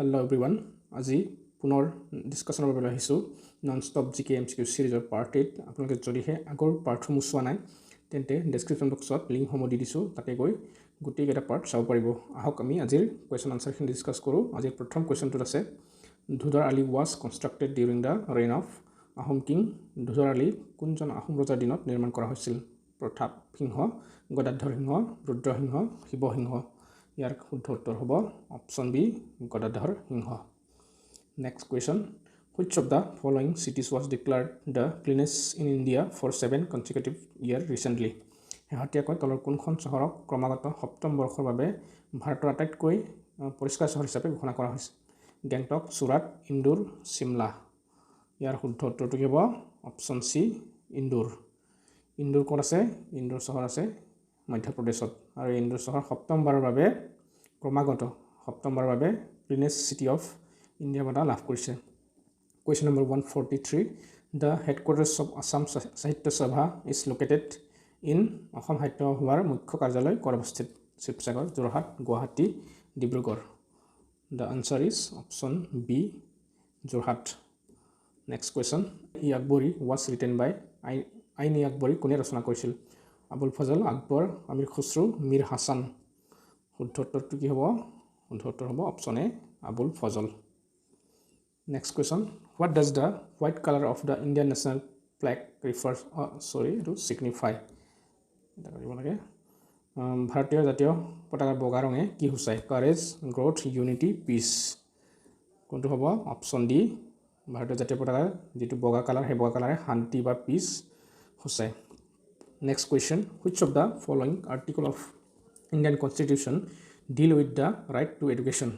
Hello everyone. আজি পুনৰ ডিসকাশনৰ বাবে আহিছো নন-ষ্টপ জিকে MCQ সিৰিজৰ পাৰ্ট 8 আপোনালোকে যদিহে আগৰ পাৰ্টসমূহ চোৱা নাই তেন্তে ডেসক্ৰিপচন বক্সত লিংক সমূহ দি দিছো তাতে গৈ গোটেই কেইটা পাৰ্ট চাব পাৰিব আহক আমি আজিৰ কোৱেশ্চন আনসাৰখিনি ডিসকাস কৰো আজিৰ প্ৰথম কোৱেশ্চনটো আছে ধুধৰ আলি was constructed during the reign of Ahom king ধুধৰ আলি কোনজন আহোম ৰজাৰ দিনত নিৰ্মাণ কৰা হৈছিল প্ৰতাপ সিংহ গদাধৰ সিংহ ৰুদ্ৰ সিংহ শিৱ সিংহ ইয়াৰ শুদ্ধ উত্তৰ হ'ব option B Gadadhar Singha next question which of the following cities was declared the cleanest in India for 7 consecutive years recently হেহতিয়াকৈ তলৰ কোনখন চহৰক ক্ৰমাগত সপ্তম বৰ্ষৰ বাবে ভাৰতৰ আটাইতকৈ পৰিষ্কাৰ চহৰ হিচাপে ঘোষণা কৰা হৈছে গেংটক সুৰাট ইন্দোৰ শিমলা ইয়াৰ শুদ্ধ উত্তৰটো কি হ'ব অপচন সি ইন্দোৰ ইন্দোৰ ক'ত আছে ইন্দোৰ চহৰ আছে মধ্যপ্ৰদেশত আৰু ইন্দোৰ চহৰ সপ্তমবাৰৰ বাবে ক্ৰমাগত সপ্তমবাৰৰ বাবে ক্লিনেষ্ট সিটি অফ ইণ্ডিয়া বঁটা লাভ কৰিছে question number 143 the headquarters of Assam Sahitya Sabha is located in Assam সাহিত্য সভাৰ মুখ্য কাৰ্যালয় ক'ত অৱস্থিত Sivasagar Jorhat Guwahati Dibrugarh the answer is option B Jorhat next question Akbari was written by আইন আকবৰী কোনে ৰচনা কৰিছিল আবুল ফজল আকবৰ আমিৰ খুসৰু মীৰ হাসান শুদ্ধ উত্তৰটো কি হ'ব শুদ্ধ উত্তৰ হ'ব option A Abul Fazal next question what does the white color of the Indian national flag to signify ভাৰতীয় জাতীয় পতাকাৰ বগা ৰঙে কি সূচায় courage growth unity peace কোনটো হ'ব অপচন ডি ভাৰতীয় জাতীয় পতাকাৰ যেটো বগা কালাৰ হে বগা কালাৰে শান্তি বা পিস সূচায় next question which of the following article of Indian constitution deal with the right to education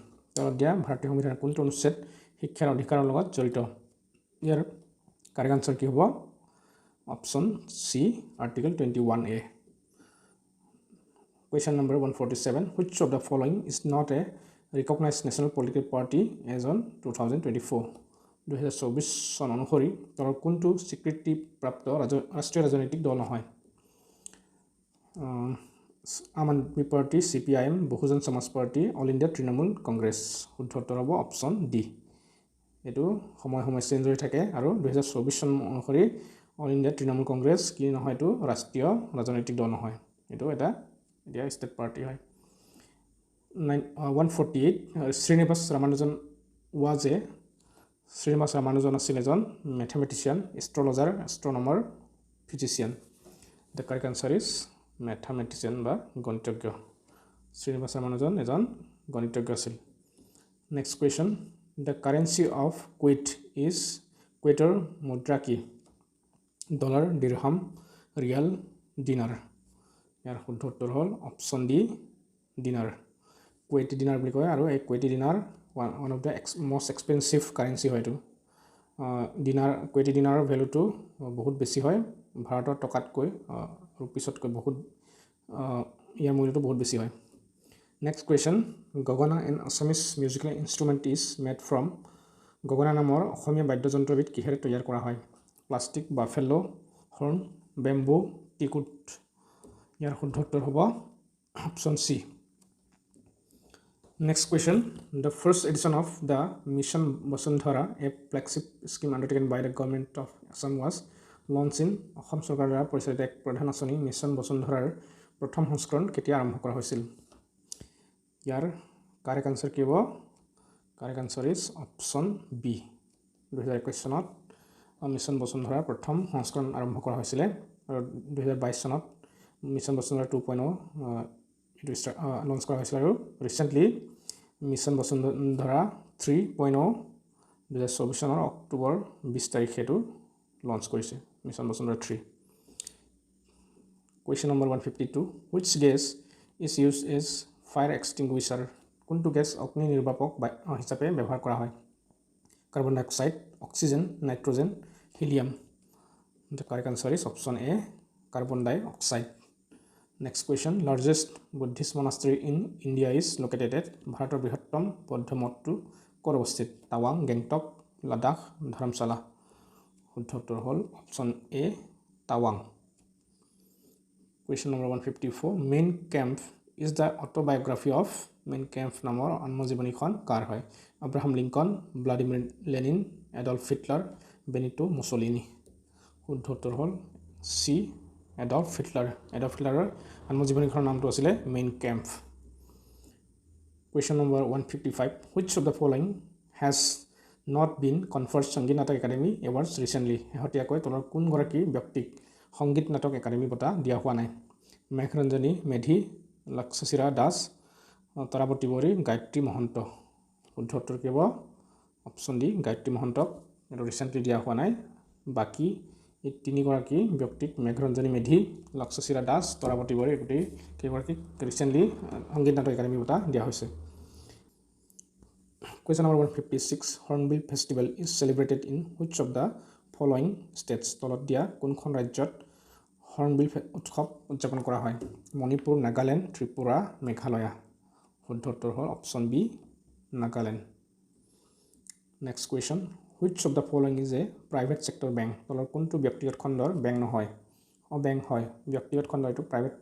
দিয়া ভাৰতীয় সংবিধানৰ কোনটো অনুচ্ছেদ শিক্ষাৰ অধিকাৰৰ লগত জড়িত ইয়াৰ কাৰেক্ট আনসাৰ কি হ'ব option C article 21A question number 147 which of the following is not a recognized national political party as on 2024 2024 চন অনুসৰি তলৰ কোনটো স্বীকৃতিপ্ৰাপ্ত ৰাষ্ট্ৰীয় ৰাজনৈতিক দল নহয় আম আদমি পাৰ্টি CPIM বহুজন সমাজ পাৰ্টি অল ইণ্ডিয়া তৃণমূল কংগ্ৰেছ শুদ্ধ উত্তৰ হ'ব অপচন ডি এটো সময় চেঞ্জ হৈ থাকে আৰু 2024 চন অনুসৰি অল ইণ্ডিয়া তৃণমূল কংগ্ৰেছ কি নহয় এটো ৰাষ্ট্ৰীয় ৰাজনৈতিক দল নহয় এটো এটা ষ্টেট পাৰ্টি হয় 148 শ্ৰীনিবাস ৰামানুজন was a শ্ৰীনিবাস ৰামানুজন আছিল এজন mathematician astrologer astronomer physician the correct answer is mathematician বা গণিতজ্ঞ শ্ৰীনিবাস ৰামানুজন এজন গণিতজ্ঞ আছিল next question the currency of Kuwait is কুৱেইটৰ মুদ্ৰা কি ডলাৰ দিৰহাম ৰিয়াল দিনাৰ ইয়াৰ শুদ্ধ উত্তৰ হ'ল অপচন ডি দিনাৰ কুৱেইটি দিনাৰ বুলি কয় আৰু এই কুৱেইটি দিনাৰ one of the most expensive currency হয়টো দিনাৰ কুৱেইটি দিনাৰৰ ভ্যালুটো বহুত বেছি হয় ভাৰতৰ টকাতকৈ ৰুপিছতকৈ বহুত ইয়াৰ মূল্যটো বহুত বেছি হয় next question গগনা an assamese musical instrument is made from গগনা নামৰ অসমীয়া বাদ্যযন্ত্ৰবিধ কিহেৰে তৈয়াৰ কৰা হয় প্লাষ্টিক বাফেলো হৰ্ন বেম্বো টিকুট ইয়াৰ শুদ্ধ উত্তৰ হ'ব option C next question the first edition of the mission Vasundhara a flagship scheme undertaken by the government of Assam was launched in Assam চৰকাৰৰ দ্বাৰা পৰিচালিত এক প্ৰধান আঁচনি মিছন বসুন্ধৰাৰ প্ৰথম সংস্কৰণ কেতিয়া আৰম্ভ কৰা হৈছিল ইয়াৰ কাৰেক্ট আনসাৰ কি হ'ব correct answer is option B 2021 চনত মিছন বসুন্ধৰাৰ প্ৰথম সংস্কৰণ আৰম্ভ কৰা হৈছিল আৰু 2022 চনত মিছন বসুন্ধৰা 2.0 এটো লঞ্চ কৰা হৈছিল আৰু ৰিসেন্টলি মিছন বসুন্ধৰা 3.0 2024 চনৰ অক্টোবৰ 20 তাৰিখে এটো লঞ্চ কৰিছে mission Basundhara 3 question number 152 which gas is used as fire extinguisher কোনটো গ্যাস অগ্নি নিৰ্বাপক হিচাপে ব্যৱহাৰ কৰা হয় carbon dioxide oxygen nitrogen helium the correct answer is option A carbon dioxide next question largest buddhist monastery in India is located at ভাৰতৰ বৃহত্তম বৌদ্ধ মঠটো ক'ত অৱস্থিত টাৱাং গেংটক লাডাখ ধৰ্মশালা শুদ্ধ উত্তৰ হ'ল অপচন A টাৱাং question number 154 main camp is the autobiography of Mein Kampf নামৰ আত্মজীৱনীখন কাৰ হয় Abraham Lincoln Vladimir Lenin Adolf Hitler Benito Mussolini শুদ্ধ উত্তৰ হ'ল চি এডলফ হিটলাৰৰ আত্মজীৱনীখনৰ নামটো আছিলে Mein Kampf Question number 155 Which of the following has not been conferred Sangeet Natak Academy Awards recently শেহতীয়াকৈ তলৰ কোন গৰাকী ব্যক্তিক সংগীত নাটক একাডেমী বঁটা দিয়া হোৱা নাই মেঘৰঞ্জনী মেধি লক্ষশিৰা দাস তৰাৱতী বৰী গায়ত্ৰী মহন্ত শুদ্ধ উত্তৰ কি হ'ব অপশ্যন ডি গায়ত্ৰী মহন্তক এইটো ৰিচেণ্টলি দিয়া হোৱা নাই বাকী এই তিনিগৰাকী ব্যক্তিক মেঘৰঞ্জনী মেধি লক্ষশিৰা দাস তৰাৱতী বৰী গোটেই কেইগৰাকীক ৰিচেণ্টলি সংগীত নাটক একাডেমী বঁটা দিয়া হৈছে Question number 156 Hornbill Festival is celebrated in which of the following states তলত দিয়া কোনখন ৰাজ্যত হৰ্ণবিল উৎসৱ উদযাপন কৰা হয় মণিপুৰ নাগালেণ্ড ত্ৰিপুৰা মেঘালয় শুদ্ধ উত্তৰ হ'ল option B Nagaland next question which of the following is a private sector bank তলৰ কোনটো ব্যক্তিগত খণ্ডৰ বেংক নহয় বেংক হয় ব্যক্তিগত খণ্ডৰ এইটো প্ৰাইভেট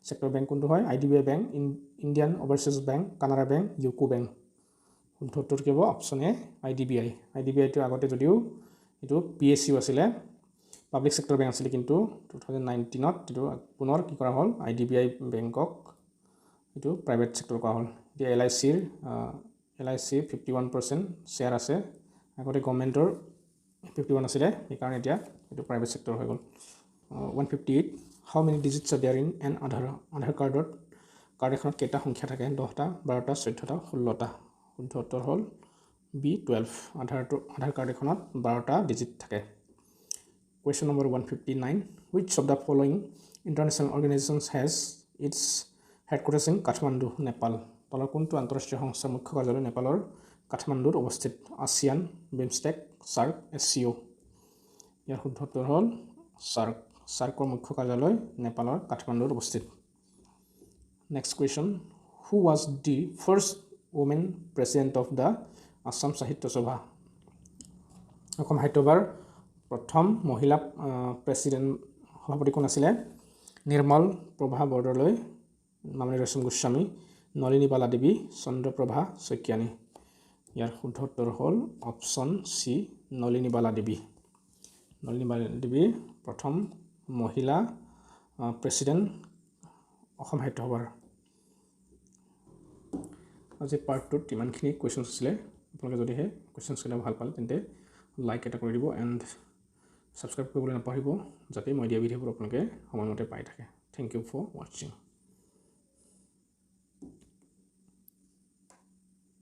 সেক্টৰ বেংক কোনটো হয় IDBI bank Indian overseas bank Canara bank UCO bank শুদ্ধ উত্তৰ কি হ'ব অপশ্যন এ আইডিবিআই টো আগতে যদিও এইটো পিএসইউ আছিলে পাব্লিক সেক্টৰ বেংক আছিল কিন্তু 2019 ত এইটো পুনৰ কি কৰা হ'ল আইডিবিআই বেংকক এইটো প্ৰাইভেট সেক্টৰ কৰা হ'ল এতিয়া এলআইসি 51% শেয়াৰ আছে আগতে গভৰ্ণমেণ্টৰ 51 আছিল সেইকাৰণে এতিয়া এইটো প্ৰাইভেট সেক্টৰ হৈ গ'ল 158 How many digits are there in an Aadhaar card এখনত কেইটা সংখ্যা থাকে 10টা 12টা 14টা 16টা শুদ্ধ উত্তৰ হ'ল B12 আধাৰ কাৰ্ড এখনত 12টা ডিজিট থাকে Question number 159 Which of the following international organizations has its headquarters in Kathmandu Nepal তলৰ কোনটো আন্তঃৰাষ্ট্ৰীয় সংস্থাৰ মুখ্য কাৰ্যালয় নেপালৰ কাঠমাণ্ডুত অৱস্থিত ASEAN BIMSTEC SAARC SCO ইয়াৰ শুদ্ধ উত্তৰ হ'ল SAARCৰ মুখ্য কাৰ্যালয় নেপালৰ কাঠমাণ্ডুত অৱস্থিত Next question Who was the first woman president of the Assam Sahitya Sabha Assam সাহিত্য সভাৰ প্ৰথম মহিলা প্ৰেসিডেন্ট সভাপতি কোন আছিল নিৰ্মল প্ৰভা বৰদলৈ মামনি ৰয়ছম গোস্বামী নলিনী বালা দেৱী চন্দ্ৰপ্ৰভা শইকীয়ানী ইয়াৰ শুদ্ধ উত্তৰ হ'ল অপশ্যন সি নলিনী বালা দেৱী প্ৰথম মহিলা প্ৰেসিডেন্ট অসম সাহিত্য সভাৰ আজি পাৰ্ট 2 ত ইমানখিনি কোৱেশ্চনছ আছিল আপোনালোকে যদি হে কোৱেশ্চনছ কেইটা ভাল পালে তেন্তে লাইক এটা কৰি দিব এণ্ড সাবস্ক্ৰাইব কৰিবলৈ নাপাহৰিব যাতে মই দিয়া ভিডিঅ'বোৰ আপোনালোকে সময়মতে পাই থাকে থ্যাংক ইউ ফৰ ওয়াচিং